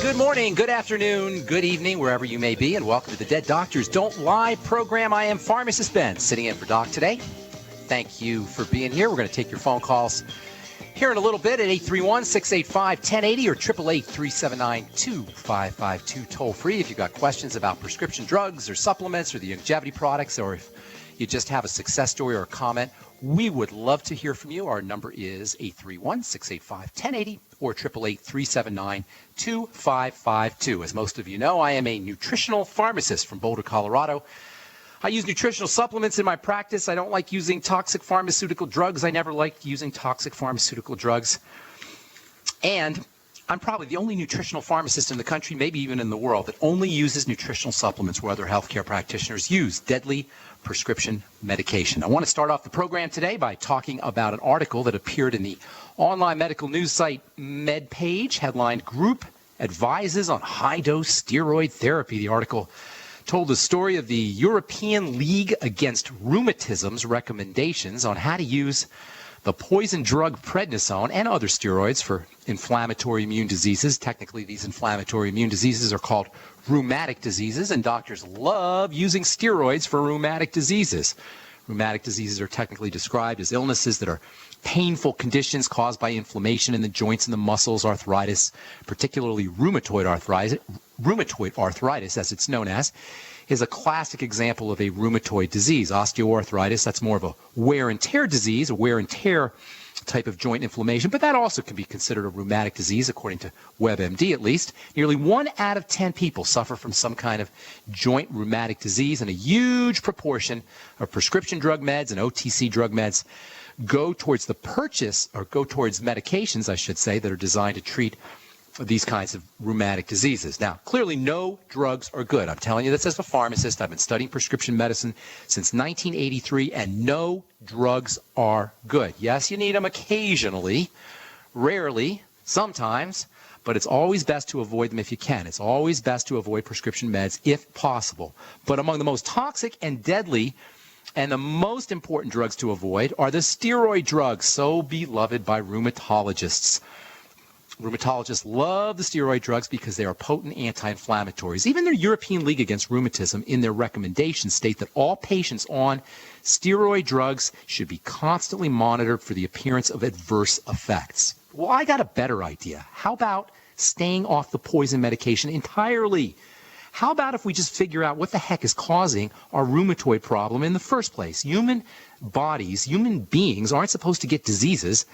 good morning, good afternoon, good evening, wherever you may be, and welcome to the Dead Doctors Don't Lie program. I am Pharmacist Ben, sitting in for Doc today. Thank you for being here. We're going to take your phone calls here in a little bit at 831-685-1080 or 888-379-2552, toll-free if you've got questions about prescription drugs or supplements or the longevity products, or if you just have a success story or a comment. We would love to hear from you. Our number is 831-685-1080 or 888-379-2552. As most of you know, I am a nutritional pharmacist from Boulder, Colorado. I use nutritional supplements in my practice. I don't like using toxic pharmaceutical drugs. I never liked using toxic pharmaceutical drugs. And I'm probably the only nutritional pharmacist in the country, maybe even in the world, that only uses nutritional supplements where other healthcare practitioners use deadly prescription medication. I want to start off the program today by talking about an article that appeared in the online medical news site MedPage, headlined "Group Advises on High-Dose Steroid Therapy." The article told the story of the European League Against Rheumatism's recommendations on how to use the poison drug prednisone and other steroids for inflammatory immune diseases. Technically, these inflammatory immune diseases are called rheumatic diseases, and doctors love using steroids for rheumatic diseases. Rheumatic diseases are technically described as illnesses that are painful conditions caused by inflammation in the joints and the muscles. Arthritis, particularly rheumatoid arthritis, as it's known as, is a classic example of a rheumatoid disease. Osteoarthritis, that's more of a wear and tear disease, a wear and tear type of joint inflammation, but that also can be considered a rheumatic disease, according to WebMD at least. Nearly 1 out of 10 people suffer from some kind of joint rheumatic disease, and a huge proportion of prescription drug meds and OTC drug meds go towards the purchase, or go towards medications, I should say, that are designed to treat these kinds of rheumatic diseases. Now, clearly no drugs are good. I'm telling you this as a pharmacist. I've been studying prescription medicine since 1983, and no drugs are good. Yes, you need them occasionally, rarely, sometimes, but it's always best to avoid them if you can. It's always best to avoid prescription meds if possible. But among the most toxic and deadly and the most important drugs to avoid are the steroid drugs, so beloved by rheumatologists. Rheumatologists love the steroid drugs because they are potent anti-inflammatories. Even the European League Against Rheumatism, in their recommendations, state that all patients on steroid drugs should be constantly monitored for the appearance of adverse effects. Well, I got a better idea. How about staying off the poison medication entirely? How about if we just figure out what the heck is causing our rheumatoid problem in the first place? Human bodies, human beings aren't supposed to get diseases,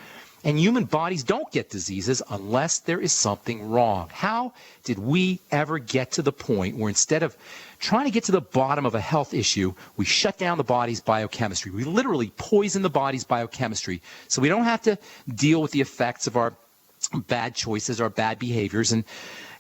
and human bodies don't get diseases unless there is something wrong. How did we ever get to the point where instead of trying to get to the bottom of a health issue, we shut down the body's biochemistry? We literally poison the body's biochemistry so we don't have to deal with the effects of our bad choices, our bad behaviors, and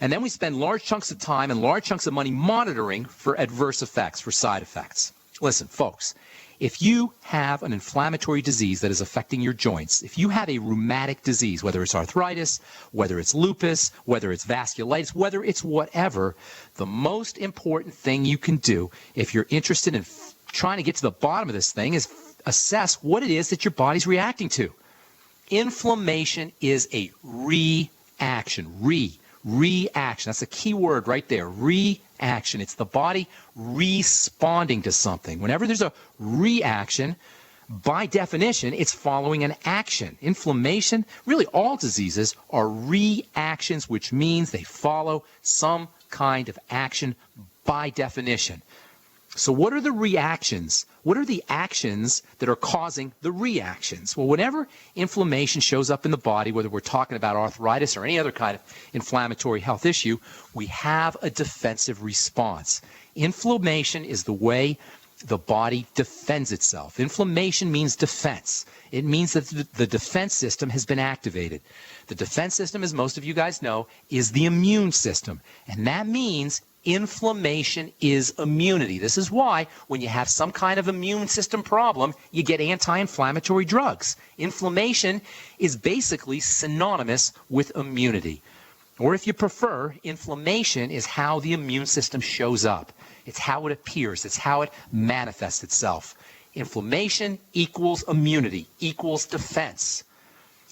then we spend large chunks of time and large chunks of money monitoring for adverse effects, for side effects. Listen, folks, if you have an inflammatory disease that is affecting your joints, if you have a rheumatic disease, whether it's arthritis, whether it's lupus, whether it's vasculitis, whether it's whatever, the most important thing you can do if you're interested in trying to get to the bottom of this thing is assess what it is that your body's reacting to. Inflammation is a reaction. Reaction. That's a key word right there. Reaction. It's the body responding to something. Whenever there's a reaction, by definition, it's following an action. Inflammation, really all diseases, are reactions, which means they follow some kind of action by definition. So what are the reactions? What are the actions that are causing the reactions? Well, whenever inflammation shows up in the body, whether we're talking about arthritis or any other kind of inflammatory health issue, we have a defensive response. Inflammation is the way the body defends itself. Inflammation means defense. It means that the defense system has been activated. The defense system, as most of you guys know, is the immune system. And that means inflammation is immunity. This is why when you have some kind of immune system problem, you get anti-inflammatory drugs. Inflammation is basically synonymous with immunity. Or if you prefer, inflammation is how the immune system shows up. It's how it appears. It's how it manifests itself. Inflammation equals immunity, equals defense.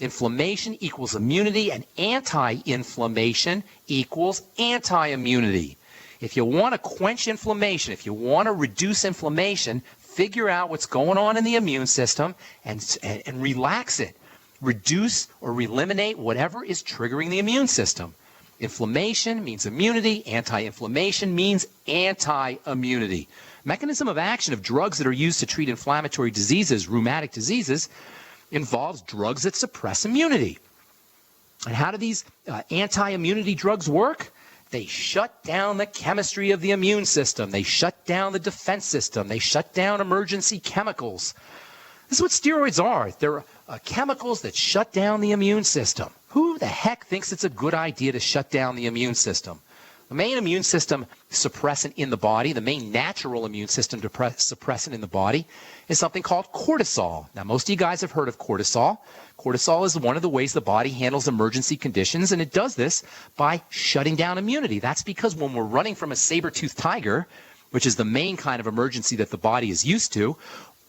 Inflammation equals immunity, and anti-inflammation equals anti-immunity. If you want to quench inflammation, if you want to reduce inflammation, figure out what's going on in the immune system and relax it. Reduce or eliminate whatever is triggering the immune system. Inflammation means immunity. Anti-inflammation means anti-immunity. Mechanism of action of drugs that are used to treat inflammatory diseases, rheumatic diseases, involves drugs that suppress immunity. And how do these anti-immunity drugs work? They shut down the chemistry of the immune system. They shut down the defense system. They shut down emergency chemicals. This is what steroids are. They're chemicals that shut down the immune system. Who the heck thinks it's a good idea to shut down the immune system? The main immune system suppressant in the body, the main natural immune system suppressant in the body, is something called cortisol. Now, most of you guys have heard of cortisol. Cortisol is one of the ways the body handles emergency conditions, and it does this by shutting down immunity. That's because when we're running from a saber-toothed tiger, which is the main kind of emergency that the body is used to,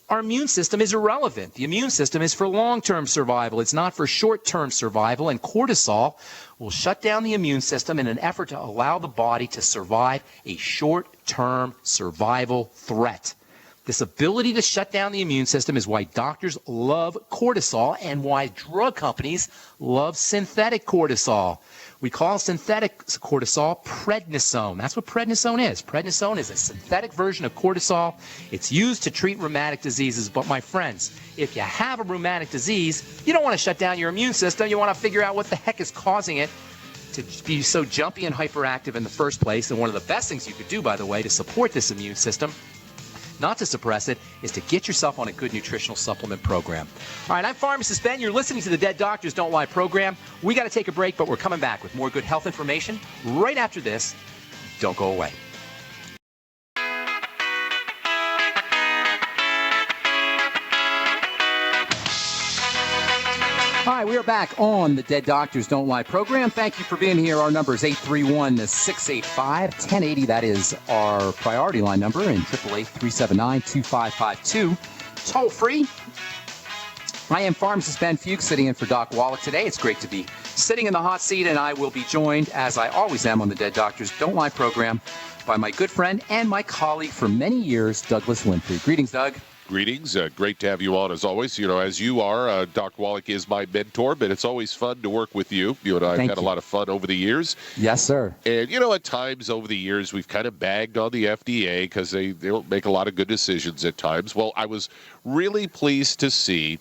our immune system is irrelevant. The immune system is for long-term survival. It's not for short-term survival, and cortisol will shut down the immune system in an effort to allow the body to survive a short-term survival threat. This ability to shut down the immune system is why doctors love cortisol and why drug companies love synthetic cortisol. We call synthetic cortisol prednisone. That's what prednisone is. Prednisone is a synthetic version of cortisol. It's used to treat rheumatic diseases. But my friends, if you have a rheumatic disease, you don't want to shut down your immune system. You want to figure out what the heck is causing it to be so jumpy and hyperactive in the first place. And one of the best things you could do, by the way, to support this immune system, not to suppress it, is to get yourself on a good nutritional supplement program. All right, I'm Pharmacist Ben. You're listening to the Dead Doctors Don't Lie program. We got to take a break, but we're coming back with more good health information right after this. Don't go away. Hi, we are back on the Dead Doctors Don't Lie program. Thank you for being here. Our number is 831-685-1080. That is our priority line number, and 888-379-2552. Toll free. I am Pharmacist Ben Fuchs, sitting in for Doc Wallach today. It's great to be sitting in the hot seat, and I will be joined, as I always am on the Dead Doctors Don't Lie program, by my good friend and my colleague for many years, Douglas Winfrey. Greetings, Doug. Greetings. Great to have you on, as always. You know, as you are, Doc Wallach is my mentor, but it's always fun to work with you. You and I have had a lot of fun over the years. Yes, sir. And, you know, at times over the years, we've kind of bagged on the FDA because they don't make a lot of good decisions at times. Well, I was really pleased to see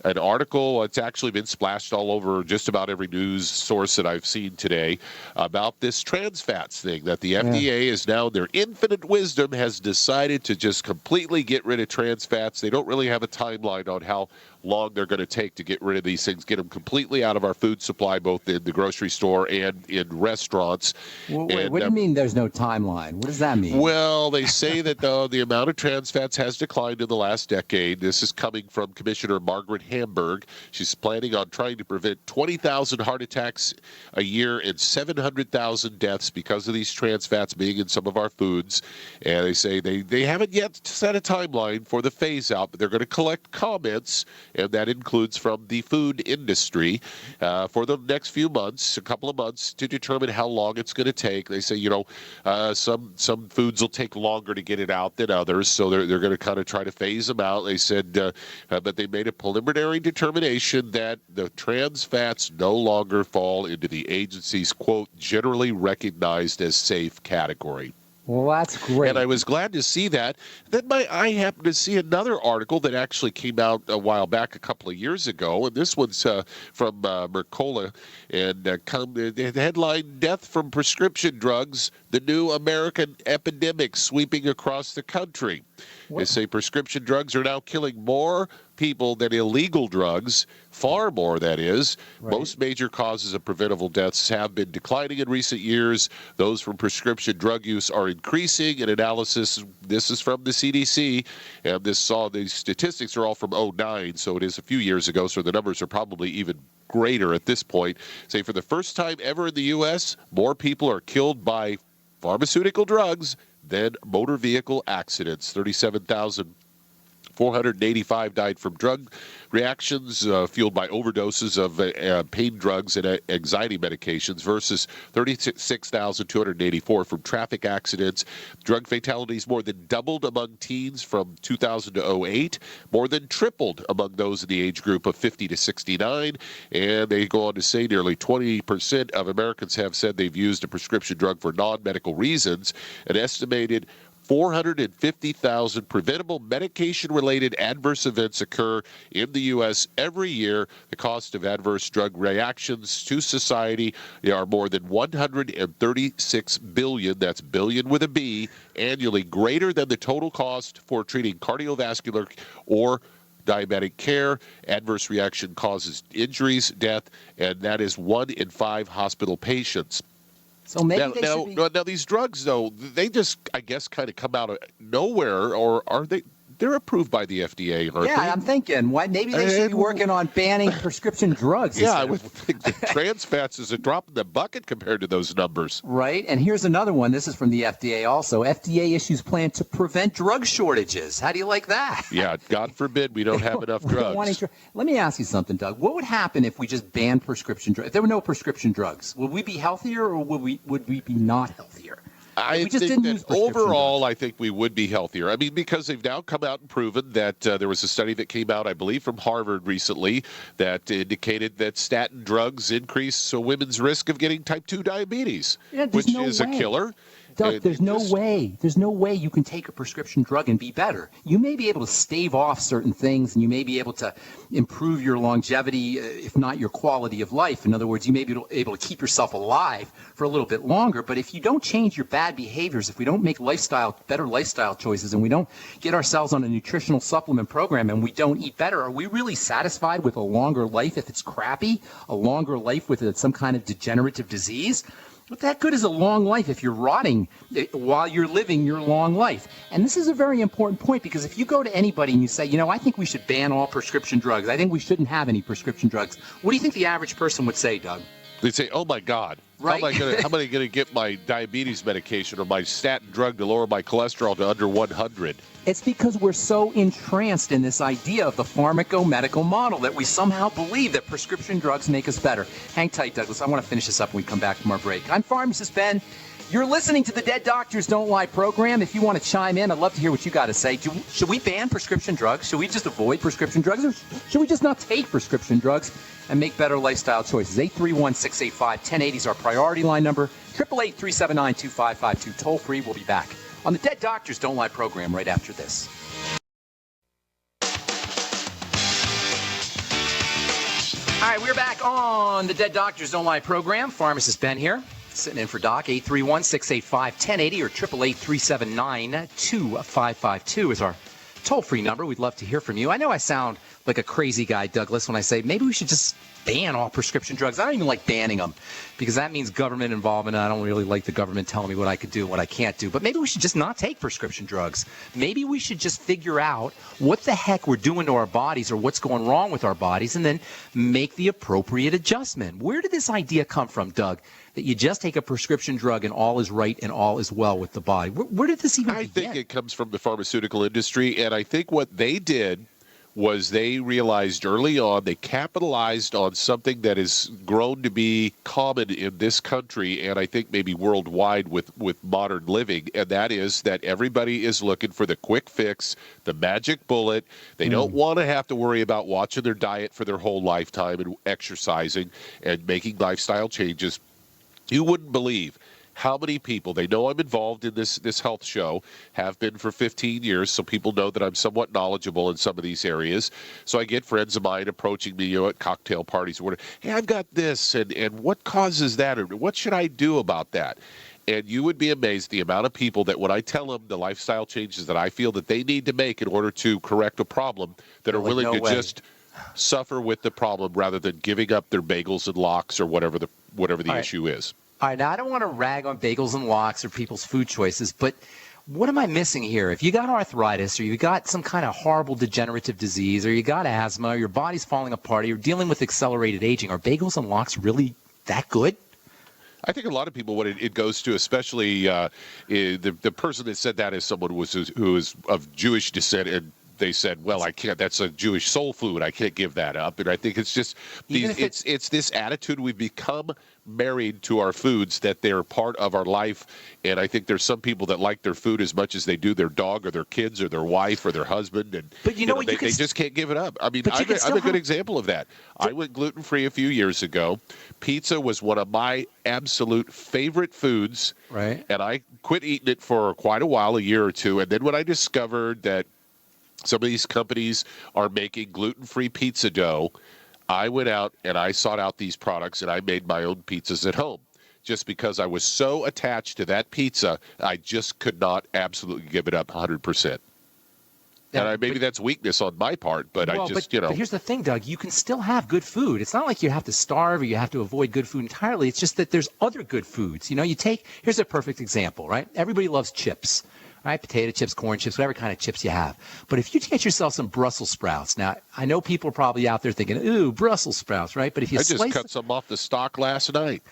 an article. It's actually been splashed all over just about every news source that I've seen today about this trans fats thing, that the FDA is now, their infinite wisdom, has decided to just completely get rid of trans fats. They don't really have a timeline on how long they're going to take to get rid of these things, get them completely out of our food supply, both in the grocery store and in restaurants. Well, wait, what do you mean there's no timeline? What does that mean? Well, they say that the amount of trans fats has declined in the last decade. This is coming from Commissioner Margaret Hamburg. She's planning on trying to prevent 20,000 heart attacks a year and 700,000 deaths because of these trans fats being in some of our foods. And they say they haven't yet set a timeline for the phase out, but they're going to collect comments, and that includes from the food industry, for the next few months, a couple of months, to determine how long it's going to take. They say, you know, some foods will take longer to get it out than others, so they're going to kind of try to phase them out. They said, but they made a preliminary determination that the trans fats no longer fall into the agency's, quote, generally recognized as safe category. Well, that's great. And I was glad to see that. Then I happened to see another article that actually came out a while back, a couple of years ago, and this one's from Mercola, and the headline, Death from Prescription Drugs, the New American Epidemic Sweeping Across the Country. What? They say prescription drugs are now killing more people than illegal drugs, far more, that is. Right. Most major causes of preventable deaths have been declining in recent years. Those from prescription drug use are increasing. In analysis, this is from the CDC, and these statistics are all from 2009, so it is a few years ago, so the numbers are probably even greater at this point. Say for the first time ever in the U.S., more people are killed by pharmaceutical drugs than motor vehicle accidents. 37,000 485 died from drug reactions fueled by overdoses of pain drugs and anxiety medications versus 36,284 from traffic accidents. Drug fatalities more than doubled among teens from 2000 to 08, more than tripled among those in the age group of 50 to 69. And they go on to say nearly 20% of Americans have said they've used a prescription drug for non-medical reasons. An estimated 450,000 preventable medication-related adverse events occur in the U.S. every year. The cost of adverse drug reactions to society are more than $136 billion, that's billion with a B, annually, greater than the total cost for treating cardiovascular or diabetic care. Adverse reaction causes injuries, death, and that is 1 in 5 hospital patients. So maybe now, these drugs, though, they just, I guess, kind of come out of nowhere, or are they? They're approved by the FDA, aren't they? Yeah, I'm thinking, maybe they should be working on banning prescription drugs. Yeah, I would think that trans fats is a drop in the bucket compared to those numbers. Right, and here's another one. This is from the FDA also. FDA issues plan to prevent drug shortages. How do you like that? Yeah, God forbid we don't have enough drugs. Let me ask you something, Doug. What would happen if we just banned prescription drugs? If there were no prescription drugs, would we be healthier or would we be not healthier? I think that overall, I think we would be healthier. I mean, because they've now come out and proven that there was a study that came out, I believe, from Harvard recently that indicated that statin drugs increase women's risk of getting type 2 diabetes, which is a killer. Doug, there's no way you can take a prescription drug and be better. You may be able to stave off certain things, and you may be able to improve your longevity, if not your quality of life. In other words, you may be able to keep yourself alive for a little bit longer. But if you don't change your bad behaviors, if we don't make better lifestyle choices, and we don't get ourselves on a nutritional supplement program, and we don't eat better, are we really satisfied with a longer life if it's crappy? A longer life with some kind of degenerative disease? What that good is a long life if you're rotting while you're living your long life? And this is a very important point, because if you go to anybody and you say, I think we should ban all prescription drugs, I think we shouldn't have any prescription drugs, what do you think the average person would say, Doug? They'd say, oh, my God. Right? How am I going to get my diabetes medication or my statin drug to lower my cholesterol to under 100? It's because we're so entranced in this idea of the pharmaco-medical model that we somehow believe that prescription drugs make us better. Hang tight, Douglas. I want to finish this up when we come back from our break. I'm Pharmacist Ben. You're listening to the Dead Doctors Don't Lie program. If you want to chime in, I'd love to hear what you got to say. Should we ban prescription drugs? Should we just avoid prescription drugs? Or should we just not take prescription drugs and make better lifestyle choices? 831-685-1080 is our priority line number. 888-379-2552. Toll free. We'll be back on the Dead Doctors Don't Lie program right after this. All right, we're back on the Dead Doctors Don't Lie program. Pharmacist Ben here, sitting in for Doc. 831-685-1080 or 888-379-2552 is our toll-free number. We'd love to hear from you. I know I sound like a crazy guy, Douglas, when I say maybe we should just ban all prescription drugs. I don't even like banning them because that means government involvement. I don't really like the government telling me what I could do and what I can't do. But maybe we should just not take prescription drugs. Maybe we should just figure out what the heck we're doing to our bodies or what's going wrong with our bodies and then make the appropriate adjustment. Where did this idea come from, Doug, that you just take a prescription drug and all is right and all is well with the body? Where did this even begin? I think it comes from the pharmaceutical industry, and I think what they did was they realized early on, they capitalized on something that has grown to be common in this country and I think maybe worldwide with modern living, and that is that everybody is looking for the quick fix, the magic bullet. They don't want to have to worry about watching their diet for their whole lifetime and exercising and making lifestyle changes. You wouldn't believe how many people, they know I'm involved in this health show, have been for 15 years, so people know that I'm somewhat knowledgeable in some of these areas. So I get friends of mine approaching me at cocktail parties or whatever. Hey, I've got this, and what causes that, or what should I do about that? And you would be amazed the amount of people that when I tell them the lifestyle changes that I feel that they need to make in order to correct a problem, that are willing to just suffer with the problem rather than giving up their bagels and lox or whatever the issue is. All right, now I don't want to rag on bagels and lox or people's food choices, but what am I missing here? If you got arthritis or you got some kind of horrible degenerative disease or you got asthma or your body's falling apart or you're dealing with accelerated aging, are bagels and lox really that good? I think a lot of people, what it goes to, especially the person that said that is someone who is of Jewish descent and they said, well, I can't, that's a Jewish soul food. I can't give that up. And I think it's just, it's this attitude. We've become married to our foods, that they're part of our life. And I think there's some people that like their food as much as they do their dog or their kids or their wife or their husband. And but you know what, they just can't give it up. I mean, I'm a good example of that. I went gluten-free a few years ago. Pizza was one of my absolute favorite foods. Right. And I quit eating it for quite a while, a year or two. And then when I discovered that some of these companies are making gluten-free pizza dough, I went out and I sought out these products, and I made my own pizzas at home. Just because I was so attached to that pizza, I just could not absolutely give it up 100%. And maybe that's weakness on my part, but But here's the thing, Doug. You can still have good food. It's not like you have to starve or you have to avoid good food entirely. It's just that there's other good foods. Here's a perfect example, right? Everybody loves chips. Right? Potato chips, corn chips, whatever kind of chips you have. But if you get yourself some Brussels sprouts, now I know people are probably out there thinking, ooh, Brussels sprouts, right? But if you I just cut some off the stock last night.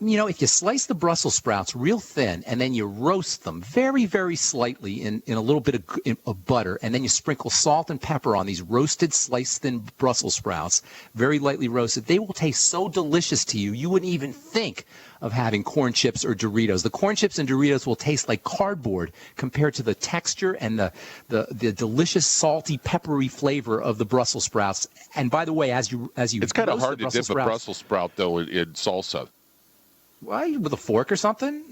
If you slice the Brussels sprouts real thin and then you roast them very, very slightly in a little bit of butter, and then you sprinkle salt and pepper on these roasted, sliced thin Brussels sprouts, very lightly roasted, they will taste so delicious to you, you wouldn't even think of having corn chips or Doritos. The corn chips and Doritos will taste like cardboard compared to the texture and the delicious, salty, peppery flavor of the Brussels sprouts. And by the way, as you it's kind of hard to dip a Brussels sprout though in salsa. Well, with a fork or something,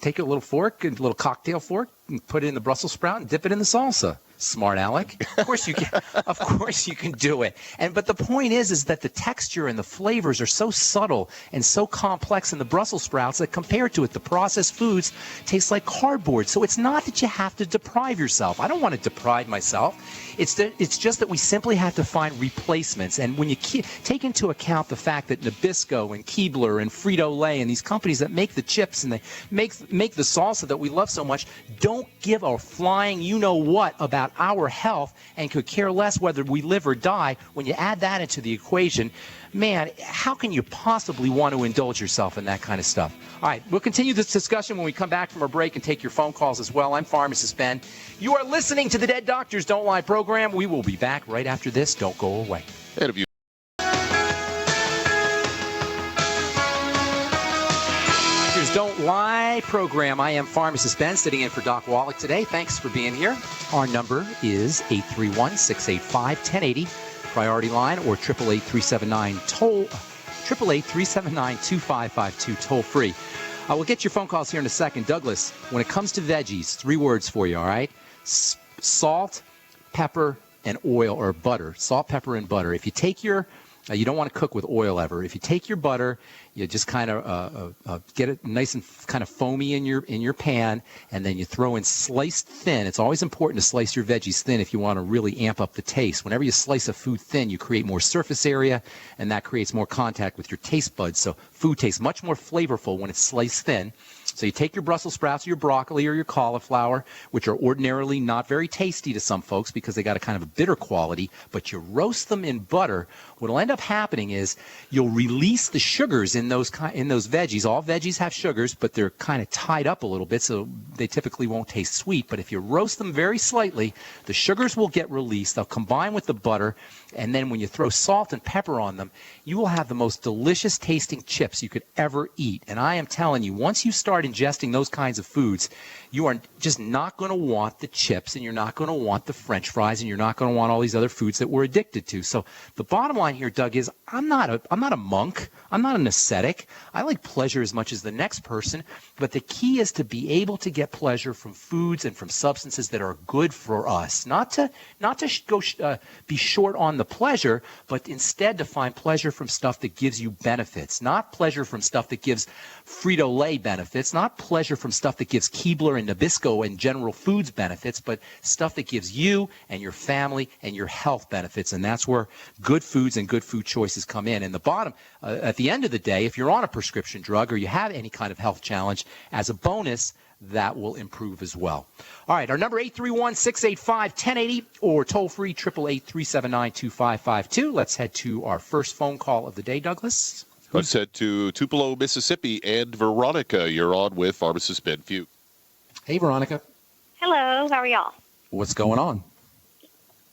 take a little fork, a little cocktail fork, and put it in the Brussels sprout and dip it in the salsa. Smart Alec. Of course you can. Of course you can do it. But the point is that the texture and the flavors are so subtle and so complex in the Brussels sprouts that compared to it, the processed foods taste like cardboard. So it's not that you have to deprive yourself. I don't want to deprive myself. It's just that we simply have to find replacements. And when you take into account the fact that Nabisco and Keebler and Frito-Lay and these companies that make the chips and they make the salsa that we love so much don't give a flying you-know-what about our health and could care less whether we live or die, when you add that into the equation, man, how can you possibly want to indulge yourself in that kind of stuff? All right, we'll continue this discussion when we come back from our break and take your phone calls as well. I'm Pharmacist Ben. You are listening to the Dead Doctors Don't Lie program. We will be back right after this. Don't go away. And if you Don't Lie program. I am Pharmacist Ben, sitting in for Doc Wallach today. Thanks for being here. Our number is 831-685-1080, priority line, or 888-379-2552, toll free. We'll get your phone calls here in a second. Douglas, when it comes to veggies, 3 words for you, all right? Salt, pepper, and oil, or butter. Salt, pepper, and butter. If you take your you don't want to cook with oil ever. If you take your butter, you just kind of get it nice and kind of foamy in your pan, and then you throw in sliced thin. It's always important to slice your veggies thin if you want to really amp up the taste. Whenever you slice a food thin, you create more surface area, and that creates more contact with your taste buds. So food tastes much more flavorful when it's sliced thin. So you take your Brussels sprouts, or your broccoli, or your cauliflower, which are ordinarily not very tasty to some folks because they got a kind of a bitter quality, but you roast them in butter. What'll end up happening is you'll release the sugars in those veggies. All veggies have sugars, but they're kind of tied up a little bit, so they typically won't taste sweet. But if you roast them very slightly, the sugars will get released. They'll combine with the butter, and then when you throw salt and pepper on them, you will have the most delicious tasting chips you could ever eat. And I am telling you, once you start ingesting those kinds of foods, you are just not going to want the chips, and you're not going to want the French fries, and you're not going to want all these other foods that we're addicted to. So the bottom line here, Doug, is I'm not a monk. I'm not an ascetic. I like pleasure as much as the next person, but the key is to be able to get pleasure from foods and from substances that are good for us. Not to be short on the pleasure, but instead to find pleasure from stuff that gives you benefits. Not pleasure from stuff that gives Frito-Lay benefits, not pleasure from stuff that gives Keebler and Nabisco and General Foods benefits, but stuff that gives you and your family and your health benefits. And that's where good foods and good food choices come in. And the bottom, at the end of the day, if you're on a prescription drug or you have any kind of health challenge, as a bonus, that will improve as well. All right, our number 831-685-1080 or toll free 888-379-2552. Let's head to our first phone call of the day, Douglas. Let's head to Tupelo, Mississippi, and Veronica. You're on with Pharmacist Ben Few. Hey, Veronica. Hello, how are y'all? What's going on?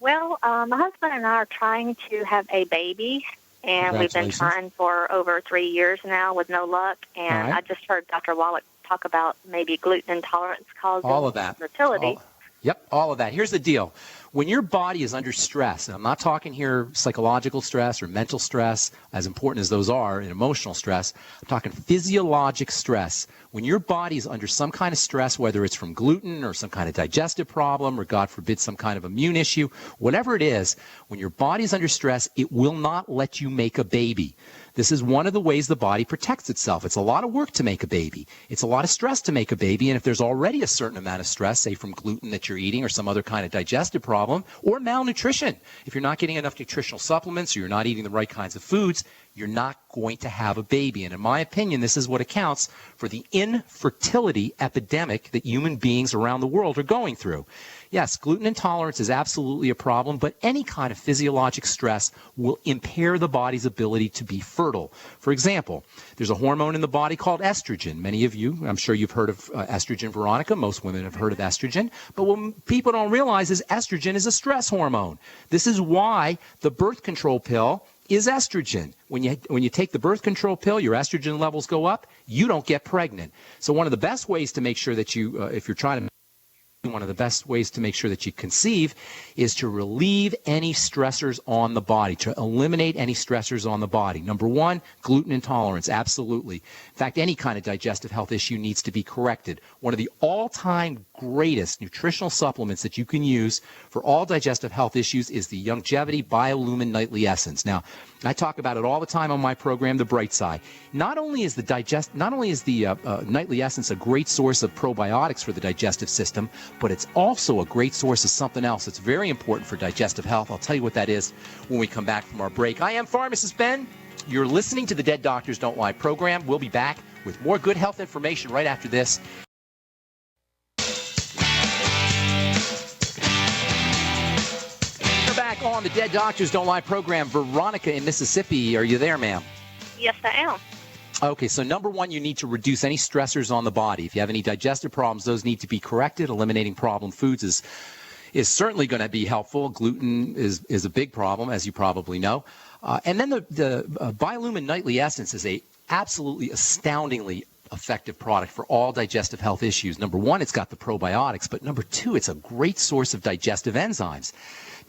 Well, my husband and I are trying to have a baby, and we've been Congratulations. trying for over 3 years now with no luck. And right. I just heard Dr. Wallach talk about maybe gluten intolerance causing All of that. fertility. Yep, all of that. Here's the deal. When your body is under stress, and I'm not talking here psychological stress or mental stress, as important as those are, and emotional stress, I'm talking physiologic stress. When your body is under some kind of stress, whether it's from gluten or some kind of digestive problem or, God forbid, some kind of immune issue, whatever it is, when your body is under stress, it will not let you make a baby. This is one of the ways the body protects itself. It's a lot of work to make a baby. It's a lot of stress to make a baby. And if there's already a certain amount of stress, say from gluten that you're eating or some other kind of digestive problem or malnutrition, if you're not getting enough nutritional supplements or you're not eating the right kinds of foods, you're not going to have a baby. And in my opinion, this is what accounts for the infertility epidemic that human beings around the world are going through. Yes, gluten intolerance is absolutely a problem, but any kind of physiologic stress will impair the body's ability to be fertile. For example, there's a hormone in the body called estrogen. Many of you, I'm sure you've heard of estrogen, Veronica. Most women have heard of estrogen. But what people don't realize is estrogen is a stress hormone. This is why the birth control pill is estrogen. When you take the birth control pill, your estrogen levels go up, you don't get pregnant. So one of the best ways to make sure that you, if you're trying to one of the best ways to make sure that you conceive is to relieve any stressors on the body, to eliminate any stressors on the body. Number one, gluten intolerance, absolutely. In fact, any kind of digestive health issue needs to be corrected. One of the all-time greatest nutritional supplements that you can use for all digestive health issues is the Youngevity Biolumin Nightly Essence. Now, I talk about it all the time on my program, The Bright Side. Not only is the Nightly Essence a great source of probiotics for the digestive system, but it's also a great source of something else that's very important for digestive health. I'll tell you what that is when we come back from our break. I am Pharmacist Ben. You're listening to the Dead Doctors Don't Lie program. We'll be back with more good health information right after this. We're back on the Dead Doctors Don't Lie program. Veronica in Mississippi, are you there, ma'am? Yes, I am. Okay, so number one, you need to reduce any stressors on the body. If you have any digestive problems, those need to be corrected. Eliminating problem foods is certainly going to be helpful. Gluten is a big problem, as you probably know. And then the Biolumin Nightly Essence is a absolutely astoundingly effective product for all digestive health issues. Number one, it's got the probiotics, but number two, it's a great source of digestive enzymes.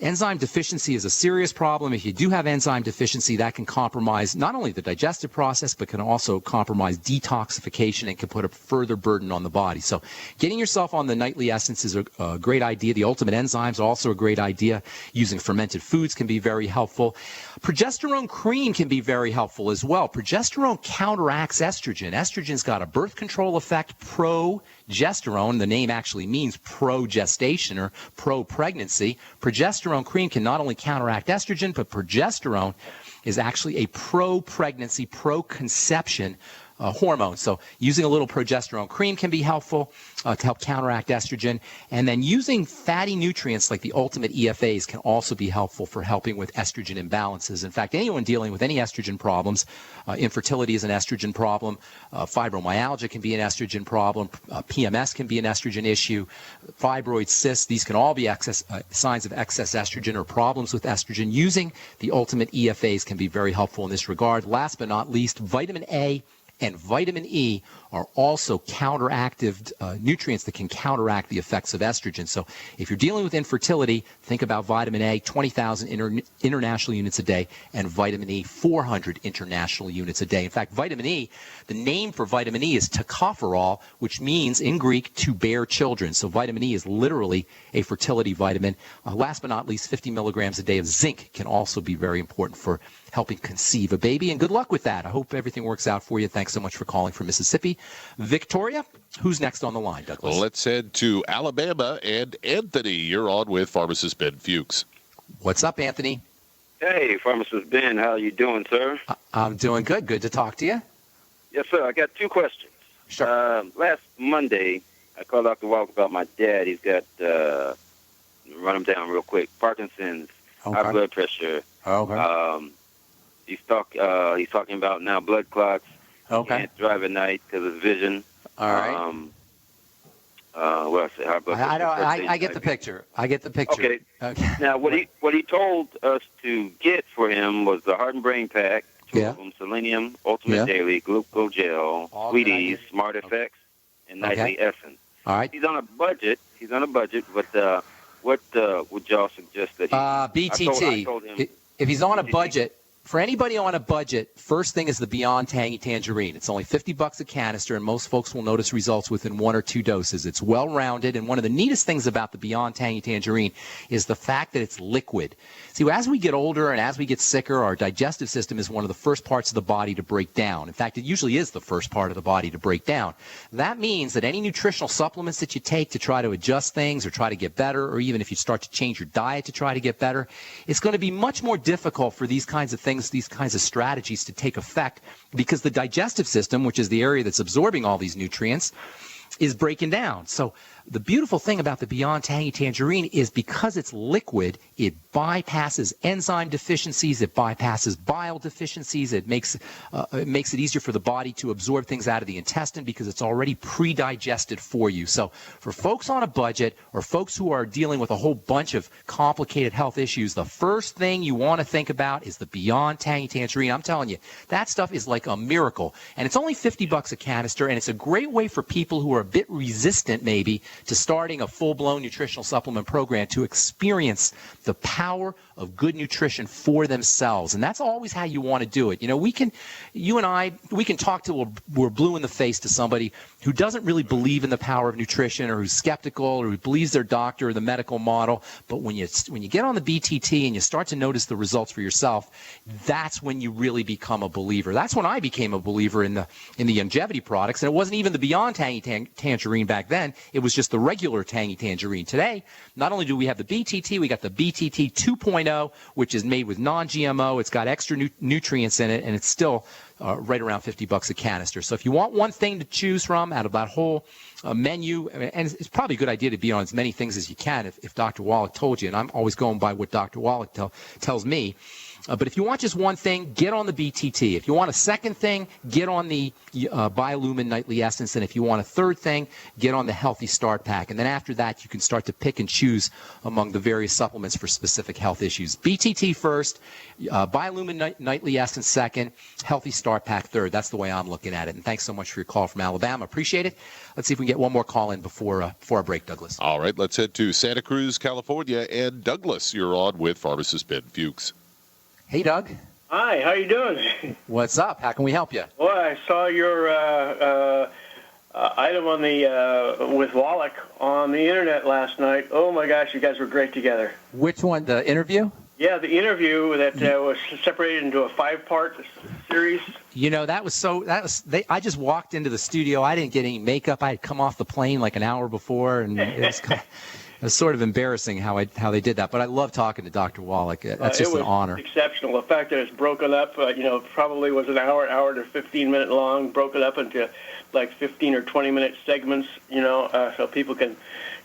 Enzyme deficiency is a serious problem. If you do have enzyme deficiency, that can compromise not only the digestive process, but can also compromise detoxification and can put a further burden on the body. So getting yourself on the Nightly Essence is a great idea. The Ultimate Enzymes are also a great idea. Using fermented foods can be very helpful. Progesterone cream can be very helpful as well. Progesterone counteracts estrogen. Estrogen's got a birth control effect, progesterone. The name actually means pro-gestation or pro-pregnancy. Progesterone cream can not only counteract estrogen, but progesterone is actually a pro-pregnancy, pro-conception hormone. So using a little progesterone cream can be helpful to help counteract estrogen. And then using fatty nutrients like the Ultimate EFAs can also be helpful for helping with estrogen imbalances. In fact, anyone dealing with any estrogen problems, infertility is an estrogen problem, fibromyalgia can be an estrogen problem, PMS can be an estrogen issue, fibroid cysts, these can all be signs of excess estrogen or problems with estrogen. Using the Ultimate EFAs can be very helpful in this regard. Last but not least, vitamin A and vitamin E are also counteractive nutrients that can counteract the effects of estrogen. So if you're dealing with infertility, think about vitamin A, 20,000 international units a day, and vitamin E, 400 international units a day. In fact, vitamin E, the name for vitamin E is tocopherol, which means in Greek to bear children. So vitamin E is literally a fertility vitamin. Last but not least, 50 milligrams a day of zinc can also be very important for helping conceive a baby. And good luck with that. I hope everything works out for you. Thanks so much for calling from Mississippi. Victoria, who's next on the line, Douglas? Well, let's head to Alabama. And Anthony, you're on with Pharmacist Ben Fuchs. What's up, Anthony? Hey, Pharmacist Ben. How you doing, sir? I'm doing good. Good to talk to you. Yes, sir. I got two questions. Sure. Last Monday, I called Dr. Walk about my dad. He's got, run him down real quick, Parkinson's, high blood pressure. Okay. He's talking about now blood clots. Okay. Can't drive at night because of vision. All right. Well, I say high blood pressure. I get the picture. I get the picture. Okay. Now, what he told us to get for him was the Heart and Brain Pack, two of them, Selenium, Ultimate Daily, Glucogel, Wheaties, Smart Effects, and Nightly Essence. All right. He's on a budget, but what would y'all suggest that he... BTT. I told him, if he's on a budget, for anybody on a budget, first thing is the Beyond Tangy Tangerine. It's only $50 a canister, and most folks will notice results within 1 or 2 doses. It's well-rounded, and one of the neatest things about the Beyond Tangy Tangerine is the fact that it's liquid. See, as we get older and as we get sicker, our digestive system is one of the first parts of the body to break down. In fact, it usually is the first part of the body to break down. That means that any nutritional supplements that you take to try to adjust things or try to get better, or even if you start to change your diet to try to get better, it's going to be much more difficult for these kinds of things, these kinds of strategies to take effect, because the digestive system, which is the area that's absorbing all these nutrients, is breaking down. So the beautiful thing about the Beyond Tangy Tangerine is because it's liquid, it bypasses enzyme deficiencies, it bypasses bile deficiencies, it makes it easier for the body to absorb things out of the intestine because it's already pre-digested for you. So for folks on a budget or folks who are dealing with a whole bunch of complicated health issues, the first thing you want to think about is the Beyond Tangy Tangerine. I'm telling you, that stuff is like a miracle. And it's only $50 a canister, and it's a great way for people who are a bit resistant maybe to starting a full-blown nutritional supplement program to experience the power of good nutrition for themselves. And that's always how you want to do it. You know, you and I can talk till we're blue in the face to somebody who doesn't really believe in the power of nutrition, or who's skeptical, or who believes their doctor or the medical model. But when you get on the BTT and you start to notice the results for yourself, that's when you really become a believer. That's when I became a believer in the longevity products. And it wasn't even the Beyond Tangy Tangerine back then. It was just the regular Tangy Tangerine. Today, not only do we have the BTT, we got the BTT 2.0, which is made with non-GMO. It's got extra nutrients in it, and it's still right around $50 a canister. So if you want one thing to choose from out of that whole menu, and it's probably a good idea to be on as many things as you can if Dr. Wallach told you, and I'm always going by what Dr. Wallach tells me. But if you want just one thing, get on the BTT. If you want a second thing, get on the Biolumin Nightly Essence. And if you want a third thing, get on the Healthy Start Pack. And then after that, you can start to pick and choose among the various supplements for specific health issues. BTT first, Biolumin Nightly Essence second, Healthy Start Pack third. That's the way I'm looking at it. And thanks so much for your call from Alabama. Appreciate it. Let's see if we can get one more call in before our break, Douglas. All right, let's head to Santa Cruz, California. And Douglas, you're on with pharmacist Ben Fuchs. Hey, Doug. Hi, how you doing? What's up? How can we help you? Well, I saw your item on the with Wallach on the internet last night. Oh my gosh, you guys were great together. Which one? The interview? Yeah, the interview that was separated into a 5-part series. You know, I just walked into the studio. I didn't get any makeup. I had come off the plane like an hour before, and it was sort of embarrassing how they did that. But I love talking to Dr. Wallach. That's just an honor. Exceptional. The fact that it's broken up, probably was an hour to 15-minute long, broken up into like 15 or 20-minute segments, so people can,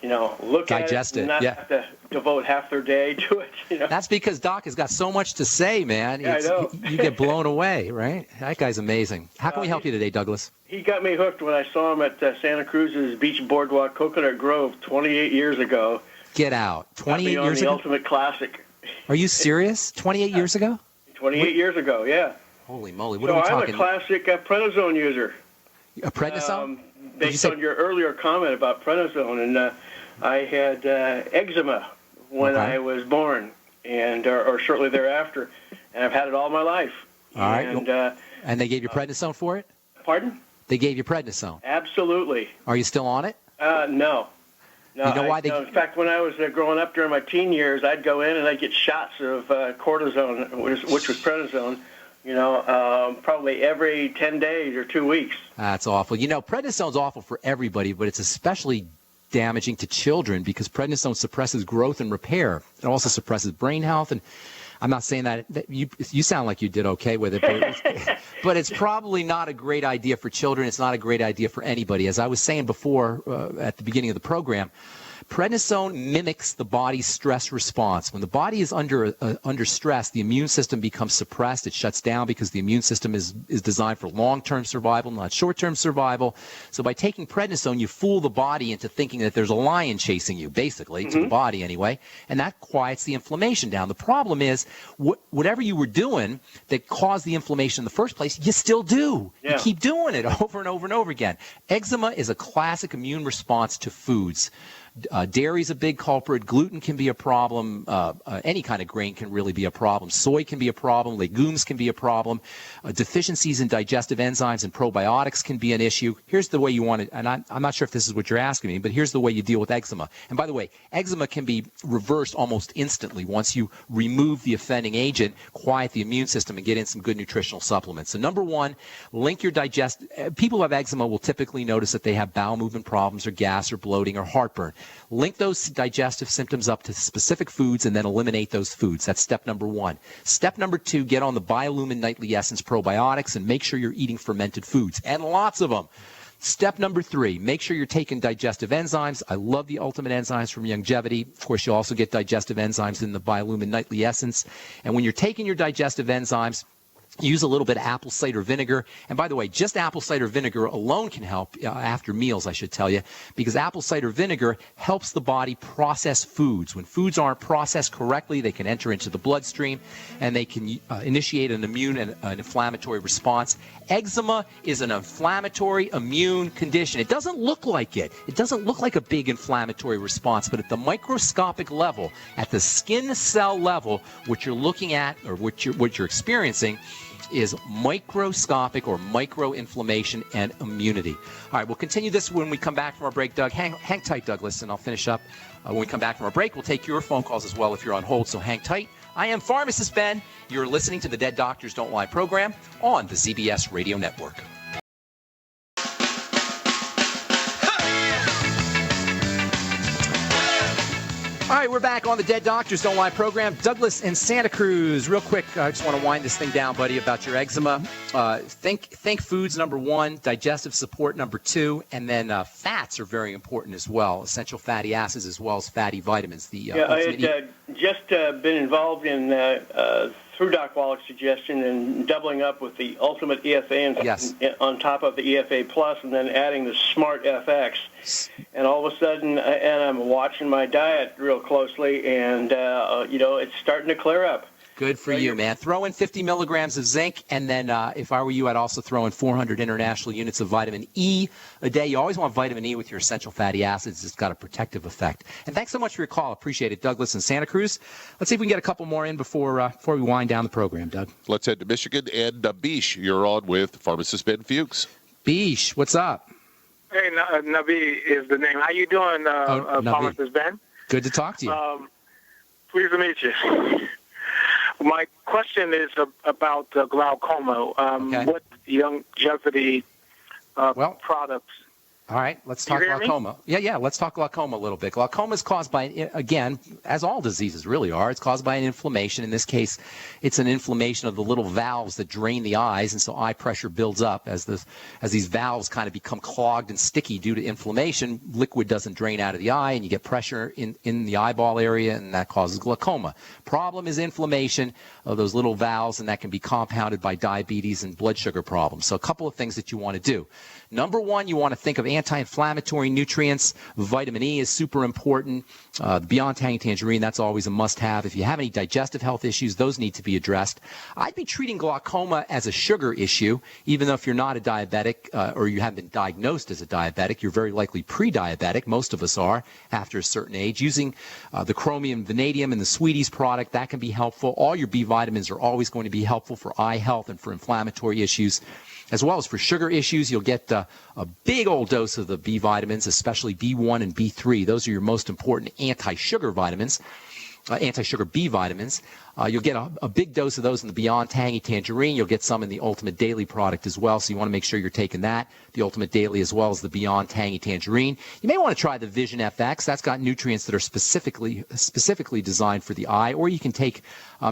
look digest at it and not have to devote half their day to it. That's because Doc has got so much to say, man. Yeah, I know. You get blown away, right? That guy's amazing. How can we help you today, Douglas? He got me hooked when I saw him at Santa Cruz's Beach Boardwalk Coconut Grove 28 years ago. Get out. 28 years ago? The Ultimate Classic. Are you serious? 28 years ago? 28 years ago, yeah. Holy moly. What are we talking? I'm a classic prednisone user. A prednisone? Based on your earlier comment about prednisone, and I had eczema when I was born, and or shortly thereafter, and I've had it all my life. All right. And they gave you prednisone for it? Pardon? They gave you prednisone? Absolutely. Are you still on it? No. You know why in fact, when I was growing up during my teen years, I'd go in and I'd get shots of cortisone, which was prednisone, probably every 10 days or 2 weeks. That's awful. Prednisone's awful for everybody, but it's especially damaging to children because prednisone suppresses growth and repair. It also suppresses brain health. And I'm not saying that you sound like you did okay with it, but it's probably not a great idea for children. It's not a great idea for anybody. As I was saying before at the beginning of the program, Prednisone mimics the body's stress response. When the body is under stress, the immune system becomes suppressed. It shuts down because the immune system is designed for long-term survival, not short-term survival. So by taking prednisone, you fool the body into thinking that there's a lion chasing you, basically, to the body anyway, and that quiets the inflammation down. The problem is, whatever you were doing that caused the inflammation in the first place, you still do. Yeah. You keep doing it over and over and over again. Eczema is a classic immune response to foods. Dairy is a big culprit. Gluten can be a problem. Any kind of grain can really be a problem. Soy can be a problem. Legumes can be a problem. Deficiencies in digestive enzymes and probiotics can be an issue. Here's the way you want to, and I'm not sure if this is what you're asking me, but here's the way you deal with eczema. And by the way, eczema can be reversed almost instantly once you remove the offending agent, quiet the immune system, and get in some good nutritional supplements. So number one, link your people who have eczema will typically notice that they have bowel movement problems or gas or bloating or heartburn. Link those digestive symptoms up to specific foods and then eliminate those foods. That's step number one. Step number two, get on the Biolumin Nightly Essence probiotics and make sure you're eating fermented foods, and lots of them. Step number three, make sure you're taking digestive enzymes. I love the Ultimate Enzymes from Longevity. Of course, you also get digestive enzymes in the Biolumin Nightly Essence. And when you're taking your digestive enzymes, use a little bit of apple cider vinegar. And by the way, just apple cider vinegar alone can help after meals, I should tell you, because apple cider vinegar helps the body process foods. When foods aren't processed correctly, they can enter into the bloodstream and they can initiate an immune and an inflammatory response. Eczema is an inflammatory immune condition. It doesn't look like it. It doesn't look like a big inflammatory response, but at the microscopic level, at the skin cell level, what you're looking at or what you're experiencing is microscopic or micro-inflammation and immunity. All right, we'll continue this when we come back from our break, Doug. Hang tight, Douglas, and I'll finish up. When we come back from our break, we'll take your phone calls as well if you're on hold, so hang tight. I am Pharmacist Ben. You're listening to the Dead Doctors Don't Lie program on the ZBS Radio Network. All right, we're back on the Dead Doctors Don't Lie program. Douglas in Santa Cruz. Real quick, I just want to wind this thing down, buddy, about your eczema. Think foods, number one, digestive support, number two, and then fats are very important as well, essential fatty acids as well as fatty vitamins. I had just been involved in, through Doc Wallach's suggestion, and doubling up with the Ultimate EFA on top of the EFA Plus, and then adding the Smart FX. And all of a sudden, and I'm watching my diet real closely, and, it's starting to clear up. Good for you, man. Throw in 50 milligrams of zinc, and then if I were you, I'd also throw in 400 international units of vitamin E a day. You always want vitamin E with your essential fatty acids. It's got a protective effect. And thanks so much for your call. Appreciate it, Douglas in Santa Cruz. Let's see if we can get a couple more in before we wind down the program, Doug. Let's head to Michigan. And Bish, you're on with Pharmacist Ben Fuchs. Bish, what's up? Hey, Nabi is the name. How you doing, Pharmacist Ben? Good to talk to you. Pleased to meet you. My question is about glaucoma. What longevity products? All right, let's talk glaucoma. Yeah, let's talk glaucoma a little bit. Glaucoma is caused by, again, as all diseases really are, it's caused by an inflammation. In this case, it's an inflammation of the little valves that drain the eyes, and so eye pressure builds up. As these valves kind of become clogged and sticky due to inflammation, liquid doesn't drain out of the eye, and you get pressure in the eyeball area, and that causes glaucoma. Problem is inflammation of those little valves, and that can be compounded by diabetes and blood sugar problems. So a couple of things that you want to do. Number one, you want to think of anti-inflammatory nutrients. Vitamin E is super important. The Beyond Tangy Tangerine, that's always a must-have. If you have any digestive health issues, those need to be addressed. I'd be treating glaucoma as a sugar issue, even though if you're not a diabetic or you haven't been diagnosed as a diabetic, you're very likely pre-diabetic. Most of us are after a certain age. Using the chromium, vanadium, and the Sweeties product, that can be helpful. All your B vitamins are always going to be helpful for eye health and for inflammatory issues. As well as for sugar issues, you'll get a big old dose of the B vitamins, especially B1 and B3. Those are your most important anti-sugar vitamins. anti-sugar B vitamins. You'll get a big dose of those in the Beyond Tangy Tangerine. You'll get some in the Ultimate Daily product as well, so you want to make sure you're taking that, the Ultimate Daily as well as the Beyond Tangy Tangerine. You may want to try the Vision FX. That's got nutrients that are specifically designed for the eye, or you can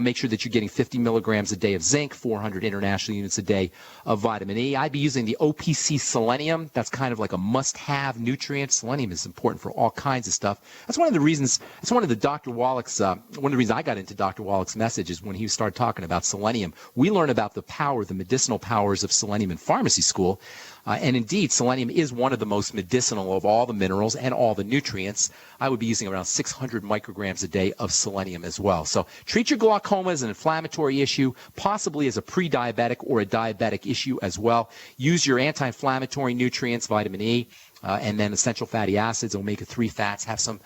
make sure that you're getting 50 milligrams a day of zinc, 400 international units a day of vitamin E. I'd be using the OPC Selenium. That's kind of like a must-have nutrient. Selenium is important for all kinds of stuff. That's one of the reasons, it's one of the Dr. Wallach's, one of the reasons I got into Dr. Wallach's message is when he started talking about selenium. We learn about the medicinal powers of selenium in pharmacy school. And indeed, selenium is one of the most medicinal of all the minerals and all the nutrients. I would be using around 600 micrograms a day of selenium as well. So treat your glaucoma as an inflammatory issue, possibly as a pre-diabetic or a diabetic issue as well. Use your anti-inflammatory nutrients, vitamin E, and then essential fatty acids, omega-3 fats have some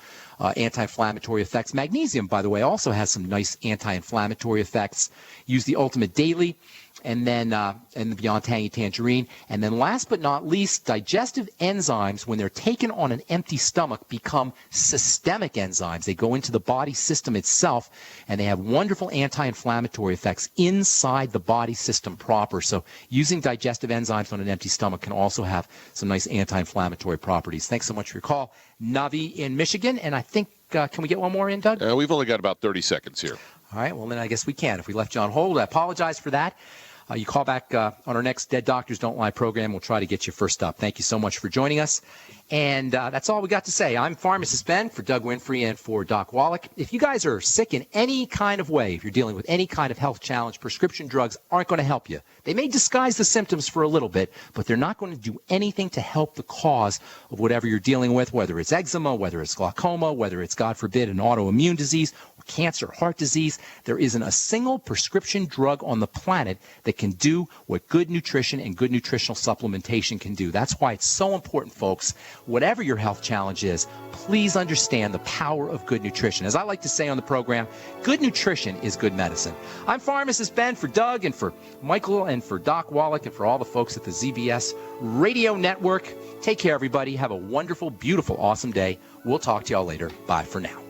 anti-inflammatory effects. Magnesium, by the way, also has some nice anti-inflammatory effects. Use the Ultimate Daily, and then the Beyond Tangy Tangerine. And then last but not least, digestive enzymes, when they're taken on an empty stomach, become systemic enzymes. They go into the body system itself, and they have wonderful anti-inflammatory effects inside the body system proper. So using digestive enzymes on an empty stomach can also have some nice anti-inflammatory properties. Thanks so much for your call. Navi in Michigan, and I think, can we get one more in, Doug? We've only got about 30 seconds here. All right, well, then I guess we can. If we left you on hold, I apologize for that. You call back on our next Dead Doctors Don't Lie program. We'll try to get you first up. Thank you so much for joining us. And that's all we got to say. I'm Pharmacist Ben for Doug Winfrey and for Doc Wallach. If you guys are sick in any kind of way, if you're dealing with any kind of health challenge, prescription drugs aren't going to help you. They may disguise the symptoms for a little bit, but they're not going to do anything to help the cause of whatever you're dealing with, whether it's eczema, whether it's glaucoma, whether it's, God forbid, an autoimmune disease, or cancer, heart disease. There isn't a single prescription drug on the planet that can do what good nutrition and good nutritional supplementation can do. That's why it's so important, folks. Whatever your health challenge is, please understand the power of good nutrition. As I like to say on the program, good nutrition is good medicine. I'm Pharmacist Ben for Doug and for Michael and for Doc Wallach and for all the folks at the ZBS Radio Network. Take care, everybody. Have a wonderful, beautiful, awesome day. We'll talk to y'all later. Bye for now.